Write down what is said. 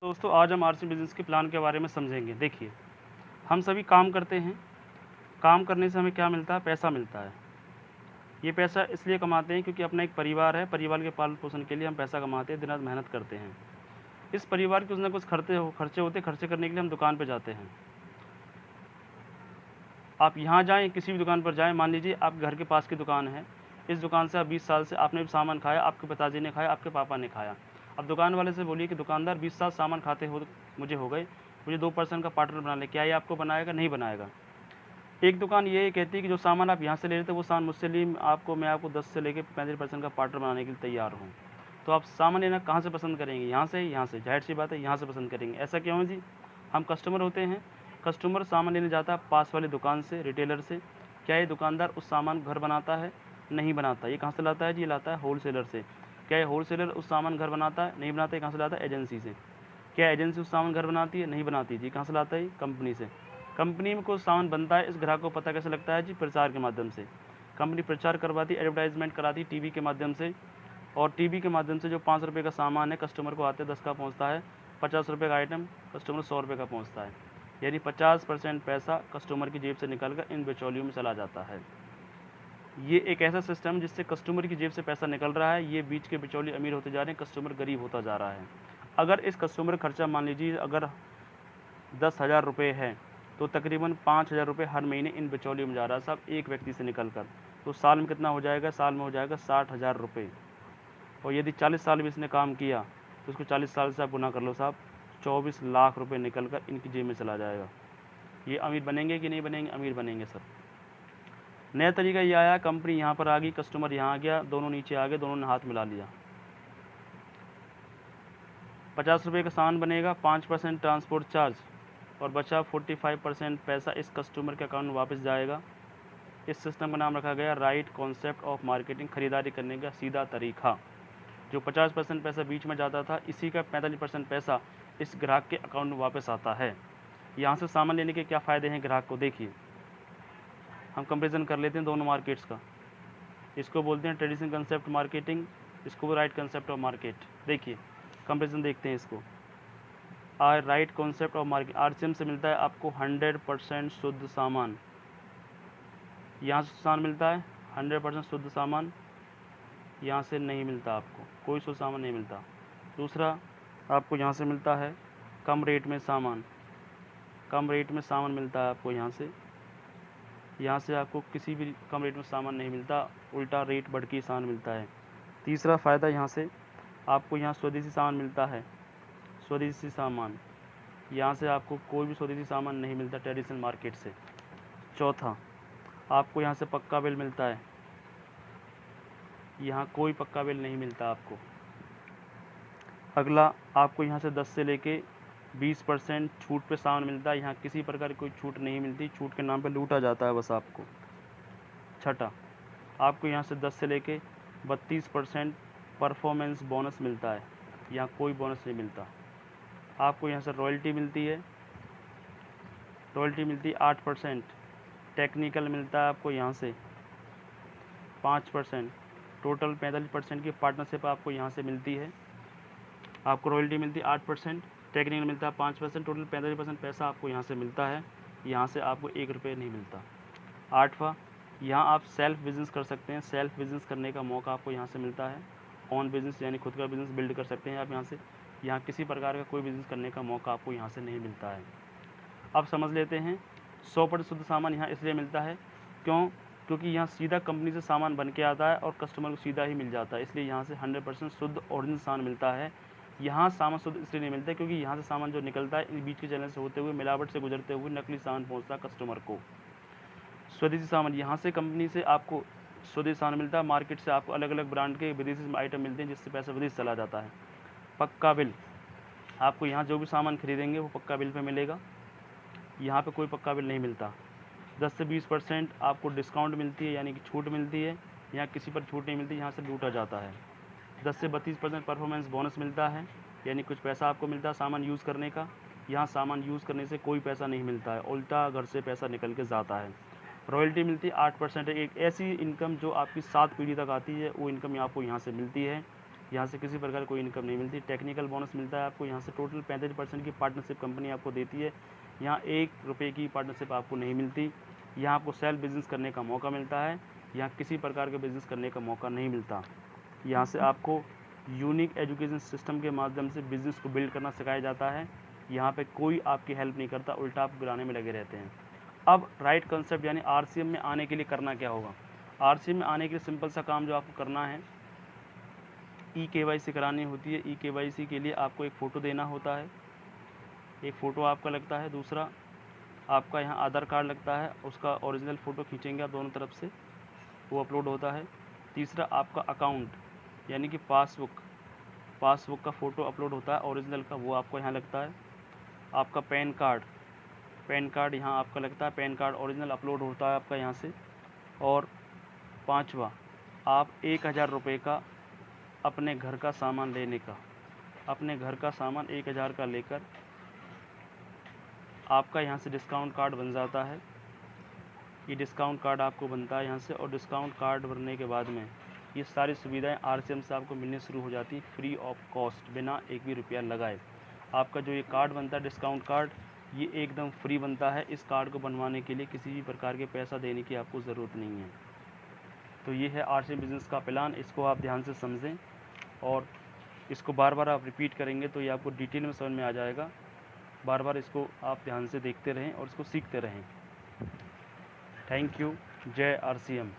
दोस्तों आज हम आरसी बिज़नेस के प्लान के बारे में समझेंगे। देखिए, हम सभी काम करते हैं, काम करने से हमें क्या मिलता है? पैसा मिलता है। ये पैसा इसलिए कमाते हैं क्योंकि अपना एक परिवार है, परिवार के पालन-पोषण के लिए हम पैसा कमाते हैं, दिन-रात मेहनत करते हैं। इस परिवार के कुछ ना कुछ खर्चे होते हैं, खर्चे करने के लिए हम दुकान पे जाते हैं। आप यहाँ जाएँ, किसी भी दुकान पर जाएँ, मान लीजिए आपके घर के पास की दुकान है, इस दुकान से आप 20 साल से आपने भी सामान खाया, आपके पिताजी ने खाया, आपके पापा ने खाया। अब दुकान वाले से बोलिए कि दुकानदार 20 साल सामान खाते हो मुझे हो गए, मुझे 2% का पार्टनर बना ले, क्या ये आपको बनाएगा? नहीं बनाएगा। एक दुकान ये कहती है कि जो सामान आप यहाँ से ले रहे थे वो सामान मुझसे लिए मैं आपको 10 से लेके 35% का पार्टनर बनाने के लिए तैयार हूँ। तो आप सामान लेना कहाँ से पसंद करेंगे? यहाँ से, ज़ाहिर-सी बात है यहाँ से पसंद करेंगे। ऐसा क्यों है जी? हम कस्टमर होते हैं, कस्टमर सामान लेने जाता है पास वाली दुकान से, रिटेलर से। क्या ये दुकानदार उस सामान घर बनाता है? नहीं बनाता। ये कहाँ से लाता है जी? ये लाता है होलसेलर से। क्या ये होलसेलर उस सामान घर बनाता है? नहीं बनाता। ये कहाँ से लाता है? एजेंसी से। क्या एजेंसी उस सामान घर बनाती है? नहीं बनाती जी। कहाँ से लाता है ये? कंपनी से। कंपनी में कोई सामान बनता है, इस ग्राहक को पता कैसे लगता है जी? प्रचार के माध्यम से। कंपनी प्रचार करवाती है, एडवर्टाइजमेंट कराती है टीवी के माध्यम से, और टीवी के माध्यम से जो 5 रुपये का सामान है कस्टमर को आते 10 का पहुंचता है, 50 रुपये का आइटम कस्टमर 100 रुपये का पहुंचता है। यानी 50% पैसा कस्टमर की जेब से निकल कर इन बिचौलियों में चला जाता है। ये एक ऐसा सिस्टम है जिससे कस्टमर की जेब से पैसा निकल रहा है, ये बीच के बिचौलिए अमीर होते जा रहे हैं, कस्टमर गरीब होता जा रहा है। अगर इस कस्टमर का खर्चा मान लीजिए अगर 10,000 रुपये है, तो तकरीबन 5,000 रुपये हर महीने इन बिचौलियों में जा रहा है साहब, एक व्यक्ति से निकल कर। तो साल में कितना हो जाएगा? साल में हो जाएगा 60,000 रुपये। और यदि 40 साल भी इसने काम किया तो उसको 40 साल से आप गुना कर लो साहब, 24 लाख रुपये निकल कर इनकी जेब में चला जाएगा। ये अमीर बनेंगे कि नहीं बनेंगे? अमीर बनेंगे सर। नया तरीका ये आया, कंपनी यहाँ पर आ गई, कस्टमर यहाँ आ गया, दोनों नीचे आ गए, दोनों ने हाथ मिला लिया। 50 रुपये का सामान बनेगा, 5% ट्रांसपोर्ट चार्ज, और बचा 45% पैसा इस कस्टमर के अकाउंट में वापस जाएगा। इस सिस्टम का नाम रखा गया राइट कॉन्सेप्ट ऑफ मार्केटिंग, खरीदारी करने का सीधा तरीका। जो 50% पैसा बीच में जाता था, इसी का 45% पैसा इस ग्राहक के अकाउंट में वापस आता है। यहाँ से सामान लेने के क्या फ़ायदे हैं ग्राहक को? देखिए, हम कंपेरिजन कर लेते हैं दोनों मार्केट्स का। इसको बोलते हैं ट्रेडिशनल कंसेप्ट मार्केटिंग, इसको राइट कंसेप्ट ऑफ मार्केट। देखिए, कंपेरिजन देखते हैं इसको। Right concept of market, RCM से मिलता है आपको 100% शुद्ध सामान। यहाँ से सामान मिलता है 100% शुद्ध सामान, यहाँ से नहीं मिलता, आपको कोई शुद्ध सामान नहीं मिलता। दूसरा, आपको यहाँ से मिलता है कम रेट में सामान, कम रेट में सामान मिलता है आपको यहाँ से आपको किसी भी कम रेट में सामान नहीं मिलता, उल्टा रेट बढ़ के सामान मिलता है। तीसरा फ़ायदा, यहाँ से आपको यहाँ स्वदेशी सामान मिलता है, स्वदेशी सामान, यहाँ से आपको कोई भी स्वदेशी सामान नहीं मिलता ट्रेडिशनल मार्केट से। चौथा, आपको यहाँ से पक्का बिल मिलता है, यहाँ कोई पक्का बिल नहीं मिलता आपको। अगला, आपको यहाँ से 10 से लेके 20% छूट पे सामान मिलता है, यहाँ किसी प्रकार की कोई छूट नहीं मिलती, छूट के नाम पे लूटा जाता है बस आपको। छठा, आपको यहाँ से 10 से लेके 32% परफॉर्मेंस बोनस मिलता है, यहाँ कोई बोनस नहीं मिलता। आपको यहाँ से रॉयल्टी मिलती है, 8%। टेक्निकल मिलता है आपको यहाँ से 5%। टोटल 45% की पार्टनरशिप आपको यहाँ से मिलती है। आपको रॉयल्टी मिलती है 8%, टेक्निकल मिलता है 5%, टोटल 45% पैसा आपको यहाँ से मिलता है। यहाँ से आपको 1 रुपये नहीं मिलता। आठवां, यहाँ आप सेल्फ बिज़नेस कर सकते हैं, सेल्फ बिज़नेस करने का मौका आपको यहाँ से मिलता है। ऑन बिज़नेस यानी खुद का बिज़नेस बिल्ड कर सकते हैं आप यहाँ से। यहाँ किसी प्रकार का कोई बिज़नेस करने का मौका आपको यहाँ से नहीं मिलता है। अब समझ लेते हैं, 100% शुद्ध सामान यहाँ इसलिए मिलता है क्योंकि यहाँ सीधा कंपनी से सामान बन के आता है और कस्टमर को सीधा ही मिल जाता है, इसलिए यहाँ से 100% शुद्ध ओरिजिनल सामान मिलता है। यहाँ सामान शुद्ध इसलिए नहीं मिलता क्योंकि यहाँ से सामान जो निकलता है इन बीच के चैनल से होते हुए, मिलावट से गुजरते हुए नकली सामान पहुँचता है कस्टमर को। स्वदेशी सामान, यहाँ से कंपनी से आपको स्वदेशी सामान मिलता है, मार्केट से आपको अलग अलग ब्रांड के विदेशी आइटम मिलते हैं जिससे पैसा विदेश चला जाता है। पक्का बिल, आपको यहाँ जो भी सामान खरीदेंगे वो पक्का बिल पे मिलेगा, यहाँ पे कोई पक्का बिल नहीं मिलता। 10 से 20% आपको डिस्काउंट मिलती है यानी कि छूट मिलती है, यहाँ किसी पर छूट नहीं मिलती, यहाँ से लूटा जाता है। 10 से 32% परफॉर्मेंस बोनस मिलता है, यानी कुछ पैसा आपको मिलता है सामान यूज़ करने का, यहाँ सामान यूज़ करने से कोई पैसा नहीं मिलता है, उल्टा घर से पैसा निकल के जाता है। रॉयल्टी मिलती है 8%, एक ऐसी इनकम जो आपकी 7 पीढ़ी तक आती है, वो इनकम आपको यहाँ से मिलती है। यहाँ से किसी प्रकार कोई इनकम नहीं मिलती। टेक्निकल बोनस मिलता है आपको यहाँ से। टोटल 35% की पार्टनरशिप कंपनी आपको देती है। यहाँ 1 रुपये की पार्टनरशिप आपको नहीं मिलती। यहाँ आपको सेल्फ बिजनेस करने का मौका मिलता है। यहाँ किसी प्रकार का बिजनेस करने का मौका नहीं मिलता। यहाँ से आपको यूनिक एजुकेशन सिस्टम के माध्यम से बिजनेस को बिल्ड करना सिखाया जाता है। यहाँ पे कोई आपकी हेल्प नहीं करता, उल्टा आप गिराने में लगे रहते हैं। अब राइट कंसेप्ट यानी आरसीएम में आने के लिए करना क्या होगा। आरसीएम में आने के लिए सिंपल सा काम जो आपको करना है, ई-केवाईसी करानी होती है। ई-केवाईसी के लिए आपको एक फ़ोटो देना होता है, एक फ़ोटो आपका लगता है। दूसरा आपका यहाँ आधार कार्ड लगता है, उसका ओरिजिनल फ़ोटो खींचेंगे आप दोनों तरफ से, वो अपलोड होता है। तीसरा आपका अकाउंट यानी कि पासबुक का फ़ोटो अपलोड होता है ओरिजिनल का, वो आपको यहाँ लगता है। आपका पैन कार्ड यहाँ आपका लगता है, पैन कार्ड ओरिजिनल अपलोड होता है आपका यहाँ से। और पाँचवा, आप 1000 रुपये का अपने घर का सामान लेने का, अपने घर का सामान 1000 का लेकर आपका यहाँ से डिस्काउंट कार्ड बन जाता है। ये डिस्काउंट कार्ड आपको बनता है यहाँ से, और डिस्काउंट कार्ड बनने के बाद में ये सारी सुविधाएं आरसीएम से आपको मिलनी शुरू हो जाती फ्री ऑफ कॉस्ट, बिना एक भी रुपया लगाए। आपका जो ये कार्ड बनता है डिस्काउंट कार्ड, ये एकदम फ्री बनता है। इस कार्ड को बनवाने के लिए किसी भी प्रकार के पैसा देने की आपको ज़रूरत नहीं है। तो ये है आरसीएम बिज़नेस का प्लान, इसको आप ध्यान से समझें और इसको बार बार आप रिपीट करेंगे तो ये आपको डिटेल में समझ में आ जाएगा। बार बार इसको आप ध्यान से देखते रहें और इसको सीखते रहें। Thank you. जय आरसीएम।